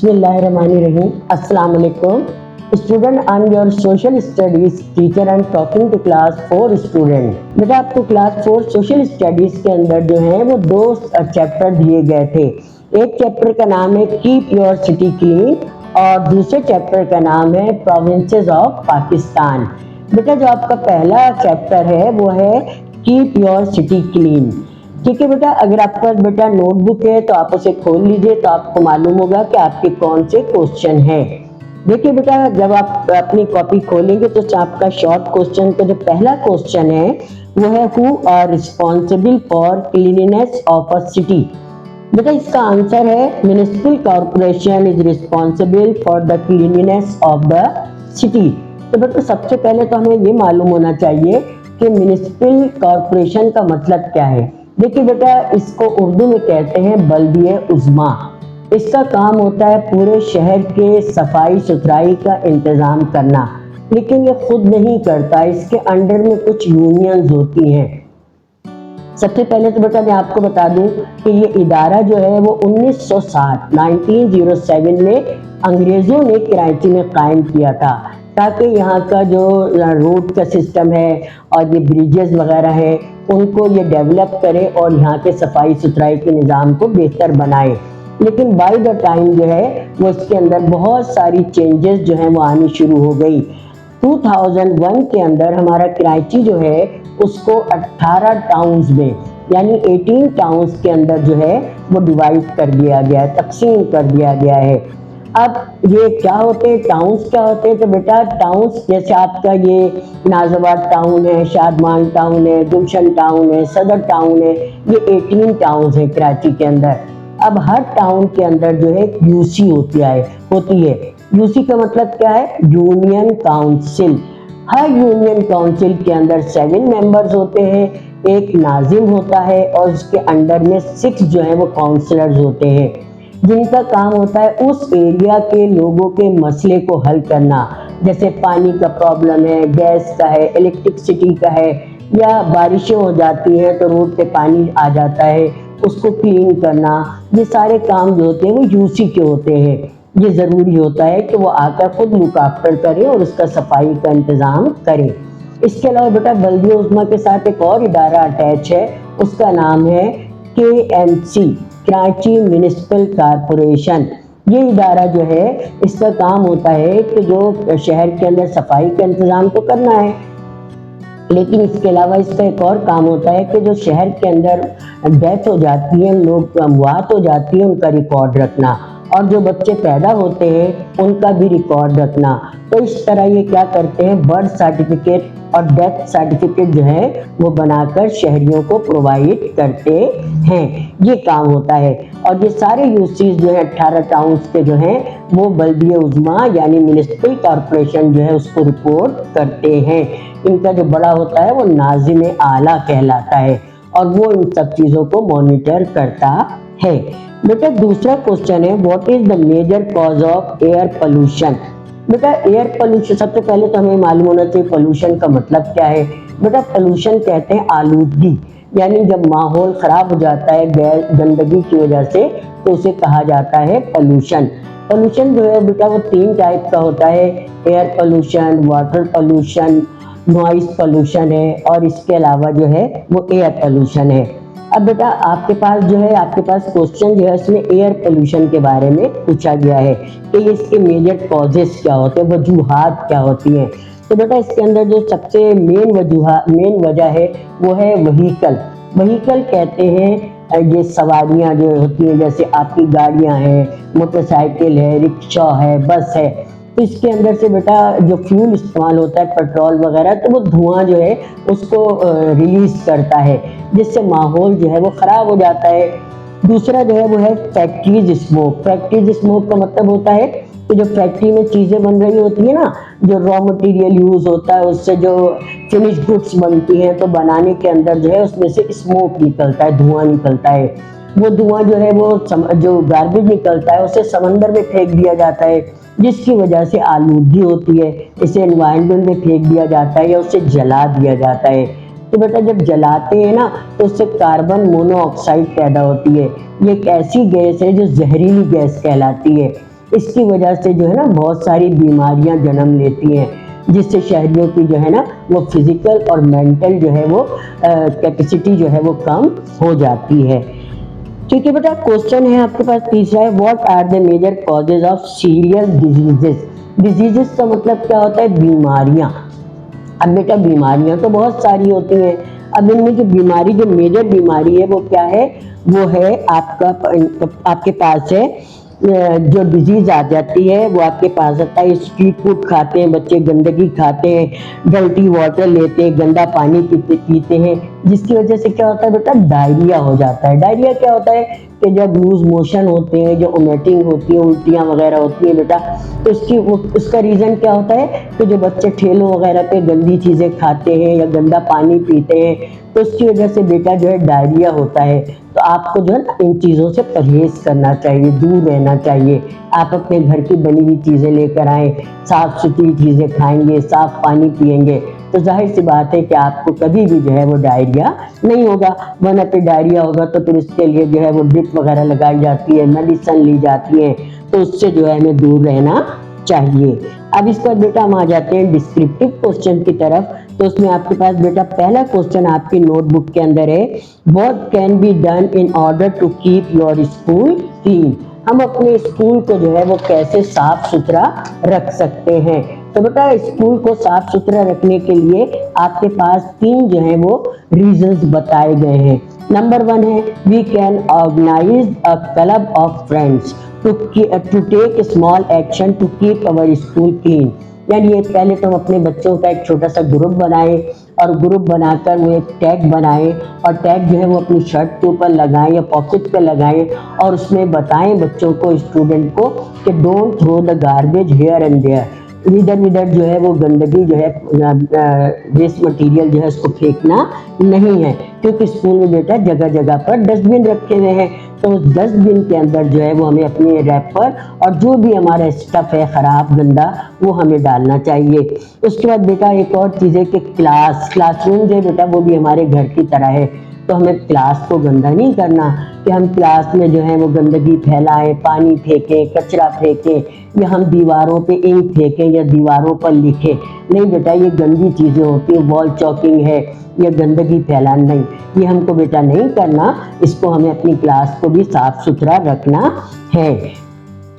Bismillahirrahmanirrahim. Assalamu alaikum. Student, I'm your social studies teacher and talking to class 4 student. बेटा आपको class 4 social studies के अंदर जो है वो दो चैप्टर दिए गए थे। एक चैप्टर का नाम है कीप योर सिटी क्लीन और दूसरे चैप्टर का नाम है प्रोविंसेस ऑफ पाकिस्तान। बेटा जो आपका पहला चैप्टर है वो है कीप योर सिटी क्लीन। ठीक है बेटा, अगर आपका बेटा नोटबुक है तो आप उसे खोल लीजिए तो आपको मालूम होगा कि आपके कौन से क्वेश्चन हैं। देखिए बेटा, जब आप अपनी कॉपी खोलेंगे तो आपका शॉर्ट क्वेश्चन का जो पहला क्वेश्चन है वो है who are responsible for cleanliness of a city. बेटा इसका आंसर है municipal corporation is responsible for the cleanliness of the city. तो बेटा सबसे पहले तो हमें ये मालूम होना चाहिए कि म्युनिसिपल कॉर्पोरेशन का मतलब क्या है। देखिए बेटा, इसको उर्दू में कहते हैं बल्दिए उज़्मा। इसका काम होता है पूरे शहर के सफाई सुथराई का इंतज़ाम करना, लेकिन ये खुद नहीं करता, इसके अंडर में कुछ यूनियंस होती हैं। सबसे पहले तो बेटा मैं आपको बता दूं कि ये इदारा जो है वो 1907 में अंग्रेज़ों ने कराची में कायम किया था ताकि यहाँ का जो रोड का सिस्टम है और ये ब्रिजेस वगैरह है उनको ये डेवलप करे और यहाँ के सफाई सुथराई के निज़ाम को बेहतर बनाए। लेकिन बाय द टाइम जो है वो इसके अंदर बहुत सारी चेंजेस जो हैं वो आनी शुरू हो गई। 2001 के अंदर हमारा कराची जो है उसको 18 टाउन्स में यानी 18 टाउन्स के अंदर जो है वो डिवाइड कर दिया गया है, तकसीम कर दिया गया है। अब ये क्या होते हैं, टाउन्स क्या होते हैं? तो बेटा टाउन्स जैसे आपका ये नाज़ाबाद टाउन है, शादमान टाउन है, गुलशन टाउन है, सदर टाउन है, ये 18 टाउन्स हैं कराची के अंदर। अब हर टाउन के अंदर जो है यूसी होती है। यूसी का मतलब क्या है? Union council. हर यूनियन काउंसिल के अंदर 7 मेंबर्स होते हैं, एक नाजिम होता है और उसके अंडर में 6 जो है वो काउंसलर्स होते हैं जिनका काम होता है उस एरिया के लोगों के मसले को हल करना। जैसे पानी का प्रॉब्लम है, गैस का है, इलेक्ट्रिसिटी का है, या बारिशें हो जाती हैं तो रोड पे पानी आ जाता है उसको क्लीन करना। ये सारे काम जो होते हैं वो यूसी के होते हैं। ये ज़रूरी होता है कि वो आकर खुद लुक आफ्टर करे और उसका सफाई का इंतज़ाम करे। इसके अलावा बेटा बल्दिया उज़्मा के साथ एक और इदारा अटैच है, उसका नाम है KMC, कराची म्युनिसिपल कॉर्पोरेशन। ये इदारा जो है इसका काम होता है कि जो शहर के अंदर सफाई का इंतज़ाम तो करना है, लेकिन इसके अलावा इसका एक और काम होता है कि जो शहर के अंदर डेथ हो जाती है, लोग अमवात हो जाती है, उनका रिकॉर्ड रखना और जो बच्चे पैदा होते हैं उनका भी रिकॉर्ड रखना। तो इस तरह ये क्या करते हैं, बर्थ सर्टिफिकेट और डेथ सर्टिफिकेट जो है वो बनाकर शहरियों को प्रोवाइड करते हैं। ये काम होता है और ये सारे यूसीज जो है 18 टाउन्स के जो हैं वो बल्दिया उज़्मा यानी म्युनिसिपल कॉर्पोरेशन जो है उसको रिपोर्ट करते हैं। इनका जो बड़ा होता है वो नाज़िम आला कहलाता है और वो इन सब चीज़ों को मॉनिटर करता है। बेटा दूसरा क्वेश्चन है what is the major cause of air pollution. बेटा एयर पोल्यूशन, सबसे पहले तो हमें मालूम होना चाहिए पोल्यूशन का मतलब क्या है। बेटा पोल्यूशन कहते हैं आलूदगी, यानी जब माहौल ख़राब हो जाता है गैस गंदगी की वजह से तो उसे कहा जाता है पोल्यूशन। पोल्यूशन जो है बेटा वो 3 टाइप का होता है, air pollution, water pollution, noise pollution है और इसके अलावा जो है वो एयर पोल्यूशन है। अब बेटा आपके पास क्वेश्चन जो है इसमें एयर पोल्यूशन के बारे में पूछा गया है कि इसके मेजर कॉजेस क्या होते हैं, वजूहात क्या होती हैं। तो बेटा इसके अंदर जो सबसे मेन वजह है वो है व्हीकल कहते हैं ये सवारियां जो होती हैं, जैसे आपकी गाड़ियां हैं, मोटरसाइकिल है, रिक्शा है, बस है। तो इसके अंदर से बेटा जो फ्यूल इस्तेमाल होता है पेट्रोल वगैरह, तो वो धुआं जो है उसको रिलीज करता है जिससे माहौल जो है वो ख़राब हो जाता है। दूसरा जो है वो है फैक्ट्रीज स्मोक का मतलब होता है कि जो फैक्ट्री में चीज़ें बन रही होती है ना, जो रॉ मटेरियल यूज़ होता है उससे जो फिनिश गुड्स बनती हैं तो बनाने के अंदर जो है उसमें से स्मोक निकलता है, धुआं निकलता है। वो धुआं जो है वो जो गार्बेज निकलता है उसे समंदर में फेंक दिया जाता है जिसकी वजह से आलूदगी होती है। इसे एनवायरनमेंट में फेंक दिया जाता है या उसे जला दिया जाता है। तो बेटा जब जलाते हैं ना तो उससे कार्बन मोनोऑक्साइड पैदा होती है। ये एक ऐसी गैस है जो जहरीली गैस कहलाती है। इसकी वजह से जो है ना बहुत सारी बीमारियां जन्म लेती हैं, जिससे शहरियों की जो है ना वो फिजिकल और मेंटल जो है वो कैपेसिटी जो है वो कम हो जाती है। ठीक है बेटा, क्वेश्चन है आपके पास तीसरा है, what are the major causes of serious diseases. Diseases का मतलब क्या होता है, बीमारियां। अब बेटा बीमारियां तो बहुत सारी होती हैं, अब इनमें जो बीमारी, जो मेजर बीमारी है वो क्या है, वो है आपके पास है जो डिजीज आ जाती है वो आपके पास आता है, स्ट्रीट फूड खाते हैं बच्चे, गंदगी खाते हैं, डर्टी वाटर लेते हैं, गंदा पानी पीते हैं, जिसकी वजह से क्या होता है बेटा, डायरिया हो जाता है। डायरिया क्या होता है कि जब लूज मोशन होते हैं, जो वोमिटिंग होती है, उल्टियाँ वगैरह होती है बेटा, तो उसका रीज़न क्या होता है कि जो बच्चे ठेलों वगैरह पे गंदी चीज़ें खाते हैं या गंदा पानी पीते हैं, तो उसकी वजह से बेटा जो है डायरिया होता है। तो आपको जो है ना इन चीज़ों से परहेज करना चाहिए, दूर रहना चाहिए। आप अपने घर की बनी हुई चीज़ें लेकर आएँ, साफ़ सुथरी चीज़ें खाएंगे, साफ़ पानी पिएंगे, तो जाहिर सी बात है कि आपको कभी भी जो है वो डायरिया नहीं होगा। वरना फिर डायरिया होगा तो फिर इसके लिए जो है वो ड्रिप वगैरह लगाई जाती है, मेडिसिन ली जाती है, तो उससे जो है हमें दूर रहना चाहिए। अब इस पर बेटा हम आ जाते हैं डिस्क्रिप्टिव क्वेश्चन की तरफ। तो उसमें आपके पास बेटा पहला क्वेश्चन आपकी नोटबुक के अंदर है, what can be done in order to keep your school clean. हम अपने स्कूल को जो है वो कैसे साफ सुथरा रख सकते हैं। तो बेटा स्कूल को साफ सुथरा रखने के लिए आपके पास 3 जो है वो रीजंस बताए गए हैं। नंबर 1 है, we can organise a club of friends to take small action to keep our school clean. यानी ये पहले तो हम अपने बच्चों का एक छोटा सा ग्रुप बनाएं और ग्रुप बनाकर वो एक टैग बनाएं और टैग जो है वो अपनी शर्ट के ऊपर लगाएं या पॉकेट पे लगाएं और उसमें बताएं बच्चों को, स्टूडेंट को, कि don't throw the garbage here and there. इधर उधर जो है वो गंदगी जो है वेस्ट मटेरियल जो है उसको फेंकना नहीं है, क्योंकि स्कूल में बेटा जगह जगह पर डस्टबिन रखे हुए हैं। तो उस डस्टबिन के अंदर जो है वो हमें अपने रैपर और जो भी हमारा स्टफ है खराब गंदा वो हमें डालना चाहिए। उसके बाद बेटा एक और चीज़ है कि क्लासरूम जो है बेटा वो भी हमारे घर की तरह है। तो हमें क्लास को गंदा नहीं करना कि हम क्लास में जो है वो गंदगी फैलाएं, पानी फेंकें, कचरा फेंकें, या हम दीवारों पे इंक फेंकें या दीवारों पर लिखें। नहीं बेटा, ये गंदी चीज़ें होती हैं, वॉल चॉकिंग है, ये गंदगी फैलाना नहीं, ये हमको बेटा नहीं करना। इसको हमें अपनी क्लास को भी साफ सुथरा रखना है।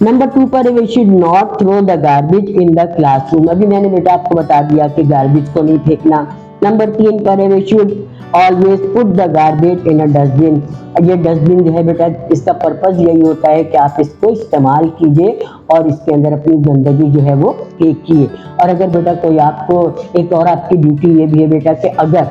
नंबर 2 पर we should not throw the garbage in the classroom. अभी मैंने बेटा आपको बता दिया कि गार्बेज को नहीं फेंकना। नंबर 3 पर we should always put the garbage in a dustbin. ये डस्टबिन जो है बेटा इसका पर्पज यही होता है कि आप इसको इस्तेमाल कीजिए और इसके अंदर अपनी गंदगी जो है वो फेंकिए। और अगर बेटा कोई आपको, एक और आपकी ड्यूटी ये भी है बेटा कि अगर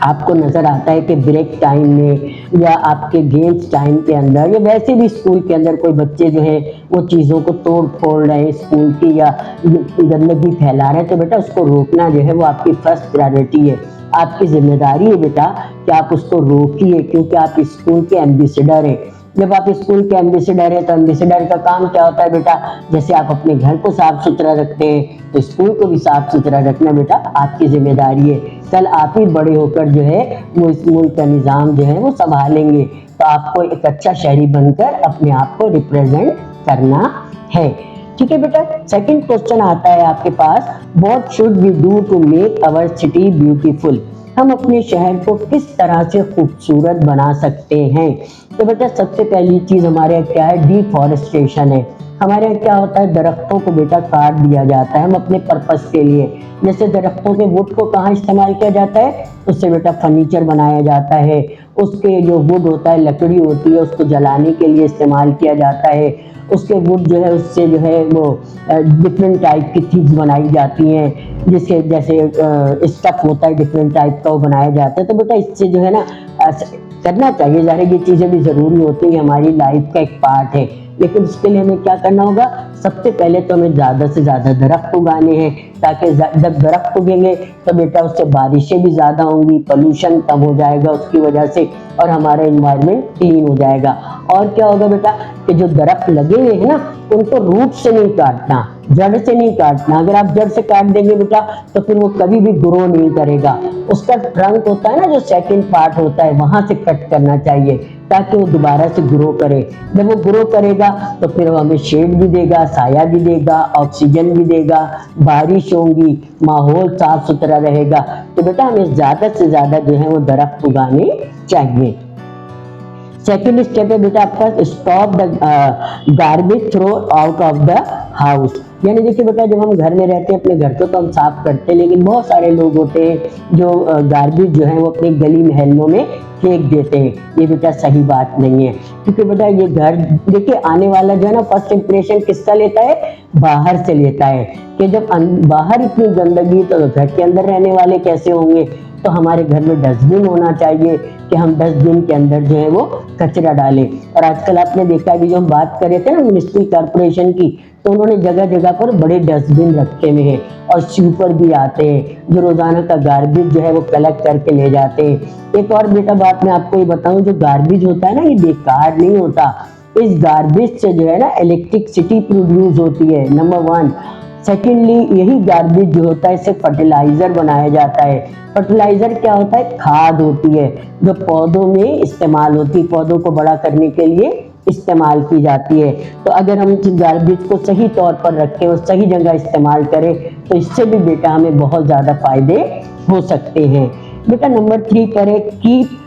आपको नजर आता है कि ब्रेक टाइम में या आपके गेम्स टाइम के अंदर या वैसे भी स्कूल के अंदर कोई बच्चे जो है वो चीज़ों को तोड़ फोड़ रहे हैं स्कूल की या गंदगी फैला रहे हैं, तो बेटा उसको रोकना जो है वो आपकी फर्स्ट प्रायोरिटी है। आपकी जिम्मेदारी है बेटा कि आप उसको रोकिए, क्योंकि आप स्कूल के एम्बेसडर हैं। जब आप स्कूल के एम्बेसडर हैं तो एम्बेसडर का काम क्या होता है बेटा, जैसे आप अपने घर को साफ सुथरा रखते हैं तो स्कूल को भी साफ सुथरा रखना बेटा आपकी जिम्मेदारी है। कल आप ही बड़े होकर जो है वो इस मुल्क का निज़ाम जो है वो संभालेंगे, तो आपको एक अच्छा शहरी बनकर अपने आप को रिप्रेजेंट करना है। ठीक है बेटा, सेकंड क्वेश्चन आता है आपके पास, what should we do to make our city beautiful. हम अपने शहर को किस तरह से खूबसूरत बना सकते हैं। तो बेटा सबसे पहली चीज हमारे यहाँ क्या है, डिफॉरेस्टेशन है। हमारे यहाँ क्या होता है, दरख्तों को बेटा काट दिया जाता है हम अपने पर्पस के लिए। जैसे दरख्तों के वुड को कहाँ इस्तेमाल किया जाता है, उससे बेटा फर्नीचर बनाया जाता है। उसके जो वुड होता है, लकड़ी होती है, उसको जलाने के लिए इस्तेमाल किया जाता है। उसके वुड जो है उससे जो है वो डिफरेंट टाइप की चीज़ बनाई जाती हैं, जिसके जैसे स्टफ होता है डिफरेंट टाइप का वो बनाया जाता है। तो बेटा इससे जो है ना करना चाहिए, ज़ाहिर ये चीज़ें भी ज़रूरी होती है, हमारी लाइफ का एक पार्ट है। लेकिन उसके लिए हमें क्या करना होगा, सबसे पहले तो हमें ज़्यादा से ज़्यादा दरख्त उगाने हैं, ताकि जब दरख्त उगेंगे तो बेटा उससे बारिशें भी ज़्यादा होंगी, पोल्यूशन कम हो जाएगा उसकी वजह से, और हमारा इन्वायरमेंट क्लीन हो जाएगा। और क्या होगा बेटा कि जो दरख्त लगे हुए हैं ना उनको रूट से नहीं काटना, जड़ से नहीं काटना। अगर आप जड़ से काट देंगे बेटा तो फिर वो कभी भी ग्रो नहीं करेगा। उसका ट्रंक होता है ना, जो सेकंड पार्ट होता है, वहां से कट करना चाहिए ताकि वो दोबारा से ग्रो करे। जब वो ग्रो करेगा तो फिर वो हमें शेड भी देगा, साया भी देगा, ऑक्सीजन भी देगा, बारिश होगी, माहौल साफ सुथरा रहेगा। तो बेटा हमें ज्यादा से ज्यादा जो है वो दरख्त उगाने चाहिए। सेकेंड स्टेप है बेटा आपका stop the garbage throw out of the house. यानी देखिए बेटा, जब हम घर में रहते हैं अपने घर को तो हम साफ करते हैं, लेकिन बहुत सारे लोग होते हैं जो गार्बेज जो है वो अपने गली मोहल्लों में फेंक देते हैं। ये बेटा सही बात नहीं है, क्योंकि बेटा ये घर देखिए आने वाला जो है ना, फर्स्ट इंप्रेशन किसका लेता है, बाहर से लेता है। कि जब बाहर इतनी गंदगी तो घर के अंदर रहने वाले कैसे होंगे। तो हमारे घर में डस्टबिन होना चाहिए कि हम डस्टबिन के अंदर जो है वो कचरा डालें। और आजकल आपने देखा अभी जो हम बात कर रहे थे ना म्युनिसिपल कॉर्पोरेशन की, तो उन्होंने जगह जगह पर बड़े डस्टबिन रखे हुए हैं और स्वीपर भी आते हैं जो रोजाना का गार्बेज जो है वो कलेक्ट करके ले जाते हैं। एक और बेटा बात मैं आपको ये बताऊं, जो गार्बेज होता है ना, ये बेकार नहीं होता। इस गार्बेज से जो है ना इलेक्ट्रिसिटी प्रोड्यूस होती है, नंबर 1। सेकेंडली, यही गार्बेज जो होता है इससे फर्टिलाइजर बनाया जाता है। फर्टिलाइजर क्या होता है, खाद होती है जो पौधों में इस्तेमाल होती है, पौधों को बड़ा करने के लिए इस्तेमाल की जाती है। तो अगर हम इस गार्बेज को सही तौर पर रखें और सही जगह इस्तेमाल करें तो इससे भी बेटा हमें बहुत ज्यादा फायदे हो सकते हैं। बेटा नंबर 3 पर है keep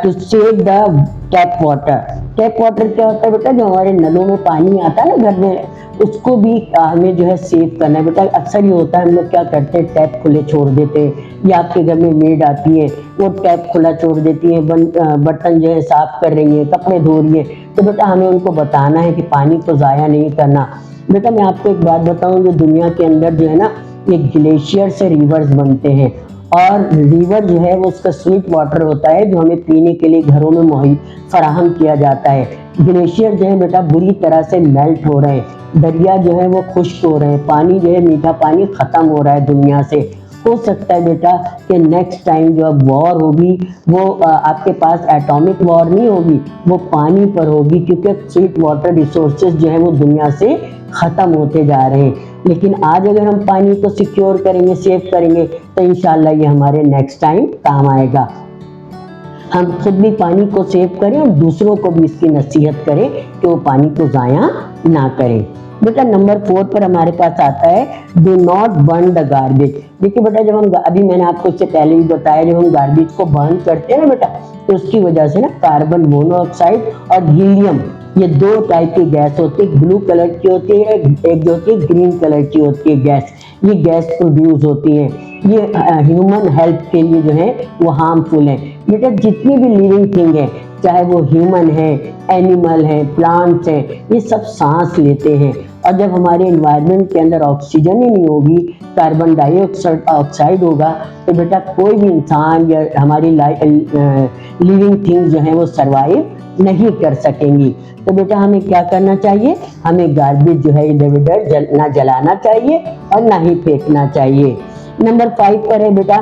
to save the tap water. Tap water क्या होता है बेटा, जो हमारे नलों में पानी आता है ना घर में, उसको भी हमें जो है सेव करना है बेटा। अक्सर ये होता है हम लोग क्या करते हैं, टैप खुले छोड़ देते हैं, या आपके घर में मेड आती है वो टैप खुला छोड़ देती है, बर्तन जो है साफ कर रही है, कपड़े धो रही है, तो बेटा हमें उनको बताना है कि पानी को ज़ाया नहीं करना। बेटा मैं आपको एक बात बताऊं, जो दुनिया के अंदर जो है ना, ये ग्लेशियर से रिवर्स बनते हैं, और रिवर जो है वो उसका स्वीट वाटर होता है जो हमें पीने के लिए घरों में फराहम किया जाता है। ग्लेशियर जो है बेटा बुरी तरह से मेल्ट हो रहे हैं, दरिया जो है वो खुश्क हो रहे हैं, पानी जो है मीठा पानी खत्म हो रहा है दुनिया से। हो सकता है बेटा कि नेक्स्ट टाइम जो अब वॉर होगी वो आपके पास एटॉमिक वॉर नहीं होगी, वो पानी पर होगी, क्योंकि स्वीट वाटर रिसोर्सेज जो है वो दुनिया से खत्म होते जा रहे हैं। लेकिन आज अगर हम पानी को सिक्योर करेंगे, सेव करेंगे, तो इंशाल्लाह ये हमारे नेक्स्ट टाइम काम आएगा। हम खुद भी पानी को सेव करें और दूसरों को भी इसकी नसीहत करें कि वो पानी को ज़ाया ना करें। बेटा नंबर 4 पर हमारे पास आता है do not burn the garbage. देखिए बेटा, जब हम अभी मैंने आपको इससे पहले भी बताया, जब हम गार्बेज को बर्न करते हैं ना बेटा, तो उसकी वजह से ना कार्बन मोनोऑक्साइड और हीलियम, ये 2 टाइप की गैस होती है। ब्लू कलर की होती है, एक जो होती है ग्रीन कलर की होती है गैस, ये गैस प्रोड्यूस होती है। ये ह्यूमन हेल्थ के लिए जो है वो हार्मफुल है। बेटा जितनी भी लिविंग थिंग है, चाहे वो ह्यूमन है, एनिमल है, प्लांट्स हैं, ये सब सांस लेते हैं। और जब हमारे एनवायरनमेंट के अंदर ऑक्सीजन ही नहीं होगी, कार्बन डाइऑक्साइड होगा, तो बेटा कोई भी इंसान या हमारी लिविंग थिंग्स जो है वो सरवाइव नहीं कर सकेंगी। तो बेटा हमें क्या करना चाहिए, हमें गार्बेज जो है इधर उधर ना जलाना चाहिए और ना ही फेंकना चाहिए। नंबर 5 पर है बेटा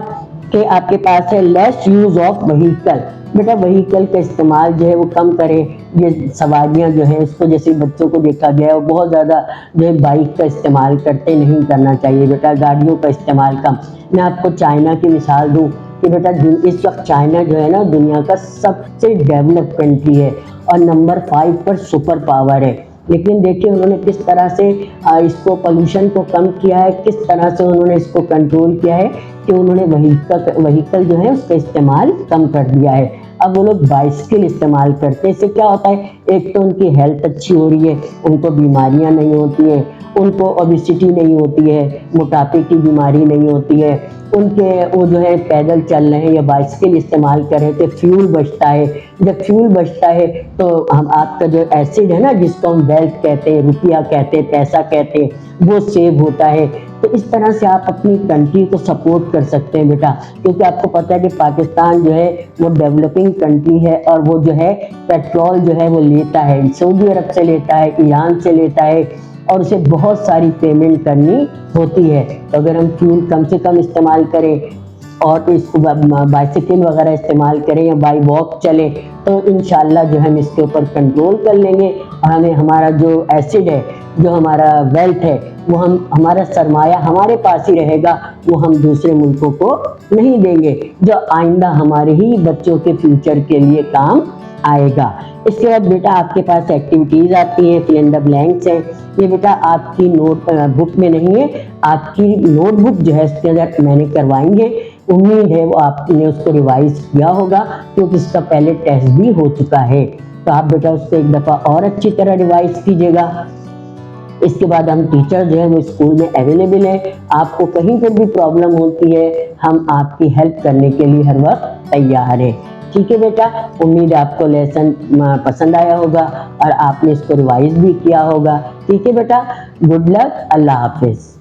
कि आपके पास है लेस यूज ऑफ व्हीकल। बेटा व्हीकल का इस्तेमाल जो है वो कम करें। ये सवारियां जो है उसको, जैसे बच्चों को देखा गया है वो बहुत ज़्यादा जो है बाइक का इस्तेमाल करते, नहीं करना चाहिए बेटा, गाड़ियों का इस्तेमाल कम। मैं आपको चाइना की मिसाल दूँ कि बेटा इस वक्त चाइना जो है ना दुनिया का सबसे डेवलप कंट्री है और नंबर 5 पर सुपर पावर है। लेकिन देखिए उन्होंने किस तरह से इसको पोल्यूशन को कम किया है, किस तरह से उन्होंने इसको कंट्रोल किया है कि उन्होंने व्हीकल जो है उसका इस्तेमाल कम कर दिया है। अब वो लोग बाइसिकल इस्तेमाल करते हैं। इससे क्या होता है, एक तो उनकी हेल्थ अच्छी हो रही है, उनको बीमारियां नहीं होती हैं, उनको ओबेसिटी नहीं होती है, मोटापे की बीमारी नहीं होती है, उनके वो जो है पैदल चल रहे हैं या बाइसिकल इस्तेमाल कर रहे हैं तो फ्यूल बचता है। जब फ्यूल बचता है तो हम आपका जो एसिड है ना, जिसको हम वेल्थ कहते हैं, रुपया कहते हैं, पैसा कहते हैं, वो सेव होता है। तो इस तरह से आप अपनी कंट्री को सपोर्ट कर सकते हैं बेटा, क्योंकि आपको पता है कि पाकिस्तान जो है वो डेवलपिंग कंट्री है और वो जो है पेट्रोल जो है वो लेता है, सऊदी अरब से लेता है, ईरान से लेता है, और उसे बहुत सारी पेमेंट करनी होती है। तो अगर हम फ्यूल कम से कम इस्तेमाल करें, और इसको बाइसिकल वगैरह इस्तेमाल करें या बाई वॉक चलें, तो इंशाल्लाह जो हम इसके ऊपर कंट्रोल कर लेंगे और हमें हमारा जो एसिड है, जो हमारा वेल्थ है, वो हमारा सरमाया हमारे पास ही रहेगा, वो हम दूसरे मुल्कों को नहीं देंगे, जो आइंदा हमारे ही बच्चों के फ्यूचर के लिए काम आएगा। इसके बाद बेटा आपके पास एक्टिविटीज़ आती हैं, फिल इन द ब्लैंक्स हैं। ये बेटा आपकी नोट बुक में नहीं है, आपकी नोटबुक जो है इसके अंदर मैंने करवाई है। उम्मीद है वो आपने उसको रिवाइज किया होगा, क्योंकि इसका पहले टेस्ट भी हो चुका है। तो आप बेटा उसको एक दफ़ा और अच्छी तरह रिवाइज कीजिएगा। इसके बाद हम टीचर जो है वो स्कूल में अवेलेबल है, आपको कहीं पर भी प्रॉब्लम होती है हम आपकी हेल्प करने के लिए हर वक्त तैयार है। ठीक है बेटा, उम्मीद है आपको लेसन पसंद आया होगा और आपने इसको रिवाइज भी किया होगा। ठीक है बेटा, गुड लक, अल्लाह हाफिज़।